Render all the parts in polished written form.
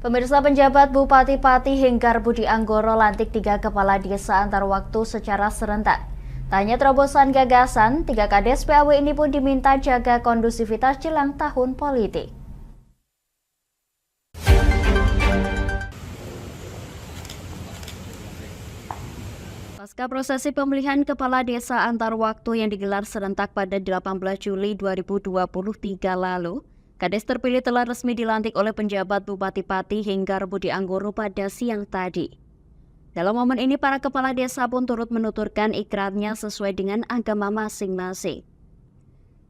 Pemirsa, penjabat Bupati Pati Hinggar Budi Anggoro lantik 3 kepala desa antar waktu secara serentak. Tak hanya terobosan gagasan, 3 kades PAW ini pun diminta jaga kondusivitas jelang tahun politik. Pasca prosesi pemilihan kepala desa antar waktu yang digelar serentak pada 18 Juli 2023 lalu, kades terpilih telah resmi dilantik oleh penjabat Bupati Pati Hinggar Budi Anggoro pada siang tadi. Dalam momen ini, para kepala desa pun turut menuturkan ikrarnya sesuai dengan agama masing-masing.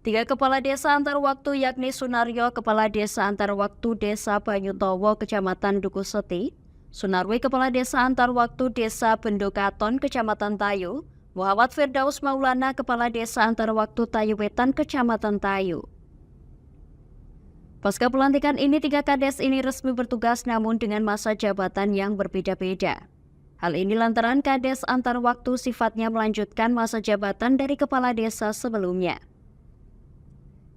3 kepala desa antar waktu yakni Sunaryo, Kepala Desa antar waktu Desa Banyutowo, Kecamatan Dukuseti, Sunarwi, Kepala Desa antar waktu Desa Bendokaton, Kecamatan Tayu, Muhammad Firdaus Maulana, Kepala Desa antar waktu Tayu Wetan, Kecamatan Tayu. Pasca pelantikan ini, 3 kades ini resmi bertugas namun dengan masa jabatan yang berbeda-beda. Hal ini lantaran kades antar waktu sifatnya melanjutkan masa jabatan dari kepala desa sebelumnya.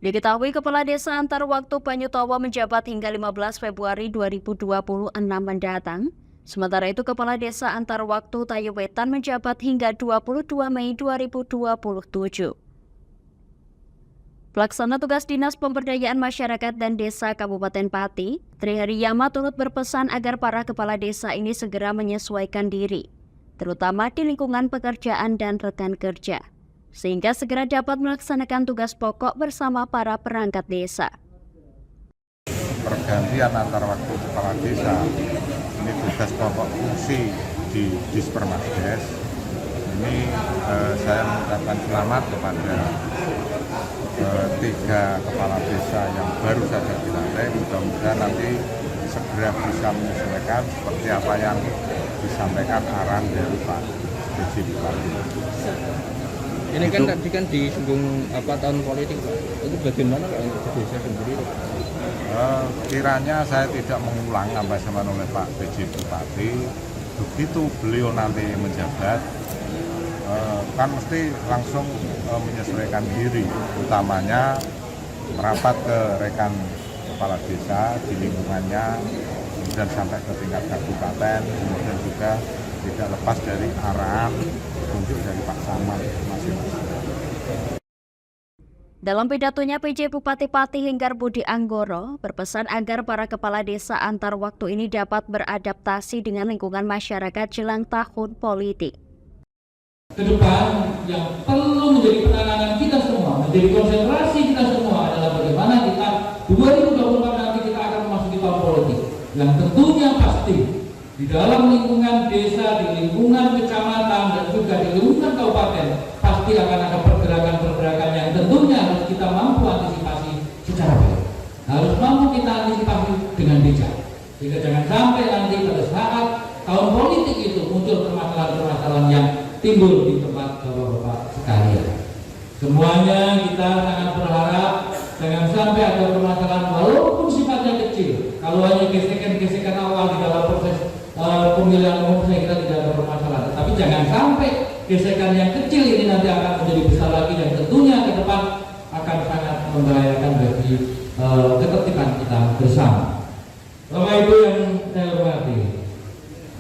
Diketahui kepala desa antar waktu Banyutowo menjabat hingga 15 Februari 2026 mendatang. Sementara itu kepala desa antar waktu Tayu Wetan menjabat hingga 22 Mei 2027. Pelaksana tugas Dinas Pemberdayaan Masyarakat dan Desa Kabupaten Pati, Tri Hariyama turut berpesan agar para kepala desa ini segera menyesuaikan diri, terutama di lingkungan pekerjaan dan rekan kerja, sehingga segera dapat melaksanakan tugas pokok bersama para perangkat desa. Pergantian antar waktu kepala desa, ini tugas pokok fungsi di Dispermasdes. Ini saya mengucapkan selamat kepada 3 kepala desa yang baru saja dilantik. Mudah-mudahan nanti segera bisa menyesuaikan seperti apa yang disampaikan arahan dari Pak PJ Bupati. Ini kan tadi kan disinggung tahun politik, Pak. Itu bagaimana Pak untuk desa sendiri? Kiranya saya tidak mengulang apa yang disampaikan oleh Pak PJ Bupati. Begitu beliau nanti menjabat, kan mesti langsung menyesuaikan diri, utamanya merapat ke rekan kepala desa di lingkungannya, kemudian sampai ke tingkat kabupaten, kemudian juga tidak lepas dari arahan petunjuk dari Pak Camat masing-masing. Dalam pidatonya, PJ Bupati Pati Hinggar Budi Anggoro berpesan agar para kepala desa antar waktu ini dapat beradaptasi dengan lingkungan masyarakat jelang tahun politik. Ke depan yang perlu menjadi penanganan kita semua, menjadi konsentrasi kita semua adalah bagaimana kita 2024 nanti kita akan memasuki tahun politik yang tentunya pasti di dalam lingkungan desa, di lingkungan kecamatan dan juga di lingkungan kabupaten pasti akan ada pergerakan-pergerakan yang tentunya harus kita mampu antisipasi secara baik, harus mampu kita antisipasi dengan bijak, sehingga jangan sampai nanti pada saat tahun politik itu muncul permasalahan-permasalahan yang timbul di tempat bapak-bapak sekalian. Semuanya kita sangat berharap jangan sampai ada permasalahan walaupun sifatnya kecil. Kalau hanya gesekan-gesekan awal di dalam proses pemilihan umum saya kira tidak ada permasalahan. Tapi jangan sampai gesekan yang kecil ini nanti akan menjadi besar lagi dan tentunya ke depan akan sangat membahayakan bagi ketertiban kita bersama. Bapak Ibu yang saya hormati,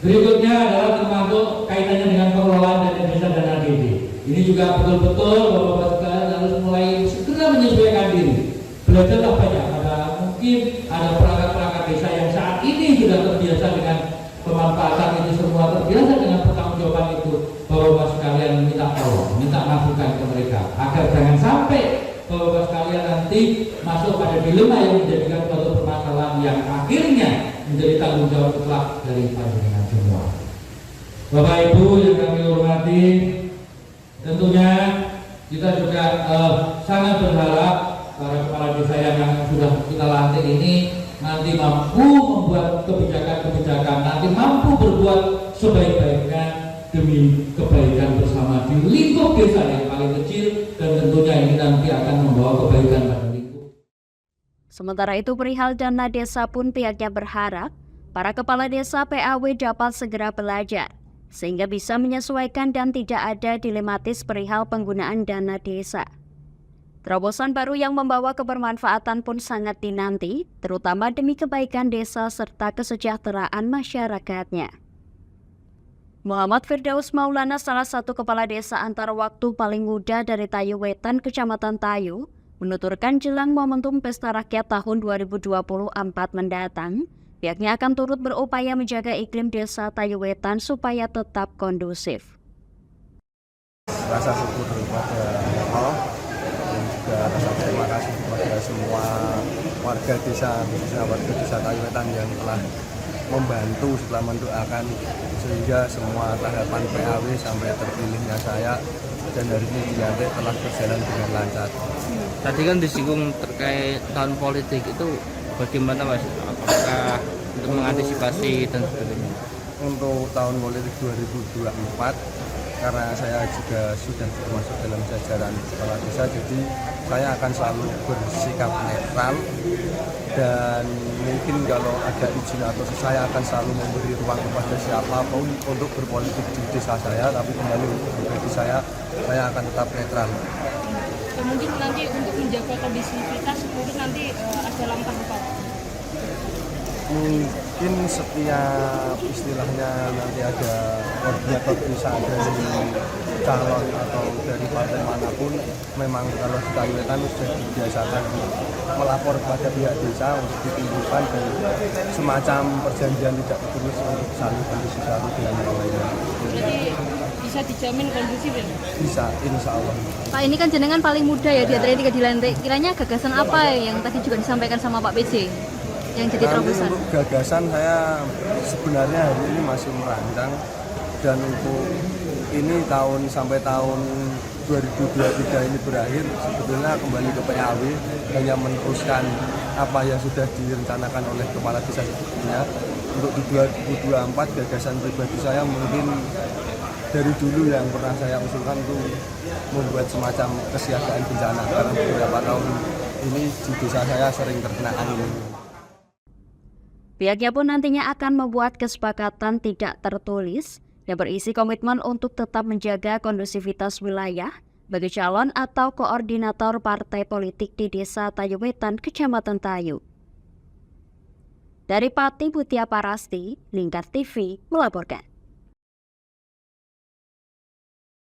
berikutnya adalah termasuk kaitannya dengan pengelolaan dana desa dan ADD. Ini juga betul-betul Bapak-Bapak sekalian harus mulai segera menyesuaikan diri. Belajarlah banyak, mungkin ada perangkat-perangkat desa yang saat ini sudah terbiasa dengan pemanfaatan itu semua, terbiasa dengan pertanggungjawaban itu. Bapak-Bapak sekalian minta tolong, minta masukan ke mereka, agar jangan sampai Bapak-Bapak sekalian nanti masuk pada dilema yang menjadikan suatu permasalahan yang akhirnya menjadi tanggung jawab mutlak dari panjenengan semua. Bapak Ibu yang kami hormati, tentunya kita juga sangat berharap para kepala desa yang sudah kita lantik ini nanti mampu membuat kebijakan-kebijakan, nanti mampu berbuat sebaik-baiknya demi kebaikan bersama di lingkup desa yang paling kecil, dan tentunya ini nanti akan membawa kebaikan pada lingkup. Sementara itu, perihal dana desa pun pihaknya berharap para kepala desa PAW dapat segera belajar, sehingga bisa menyesuaikan dan tidak ada dilematis perihal penggunaan dana desa. Terobosan baru yang membawa kebermanfaatan pun sangat dinanti, terutama demi kebaikan desa serta kesejahteraan masyarakatnya. Muhammad Firdaus Maulana, salah satu kepala desa antar waktu paling muda dari Tayu Wetan, Kecamatan Tayu, menuturkan jelang momentum Pesta Rakyat tahun 2024 mendatang, pihaknya akan turut berupaya menjaga iklim desa Tayu Wetan supaya tetap kondusif. Rasa syukur kepada Allah dan juga rasa terima kasih kepada semua warga desa, khususnya warga desa Tayu Wetan yang telah membantu setelah mendoakan sehingga semua tahapan PAW sampai terpilihnya saya dan hari ini dilantik telah berjalan dengan lancar. Tadi kan disinggung terkait tahun politik itu bagaimana Mas? Apakah untuk mengantisipasi dan sebagainya? Untuk tahun politik 2024 karena saya juga sudah termasuk dalam jajaran kepala desa, jadi saya akan selalu bersikap netral dan mungkin kalau ada izin atau saya akan selalu memberi ruang kepada siapapun untuk berpolitik di desa saya, tapi kembali untuk pribadi saya akan tetap netral. Mungkin nanti untuk menjaga kondisivitas mungkin nanti ada langkah apa? Mungkin setiap istilahnya nanti ada koordinator desa dari calon atau dari partai manapun, memang kalau di Tayu Wetan sudah dibiasakan melapor kepada pihak desa untuk ditimbulkan dan semacam perjanjian tidak tertulis untuk saling kondisi satu dengan yang lainnya. Jadi bisa dijamin kondusif ya? Bisa, insya Allah. Pak, ini kan jenengan paling muda ya di antara tiga dilantik. Kiranya gagasan apa yang tadi juga disampaikan sama Pak PJ yang jadi terobosan? Untuk gagasan saya sebenarnya hari ini masih merancang, dan untuk ini sampai tahun 2023 ini berakhir sebetulnya kembali ke PAW, hanya meneruskan apa yang sudah direncanakan oleh kepala desa sebelumnya. Untuk di 2024 gagasan pribadi saya mungkin dari dulu yang pernah saya usulkan itu membuat semacam kesiagaan bencana, karena beberapa tahun ini di desa saya sering terkena angin. Pihaknya pun nantinya akan membuat kesepakatan tidak tertulis yang berisi komitmen untuk tetap menjaga kondusivitas wilayah bagi calon atau koordinator partai politik di desa Tayu Wetan, Kecamatan Tayu. Dari Pati Butia Parasti, Lingkar TV melaporkan.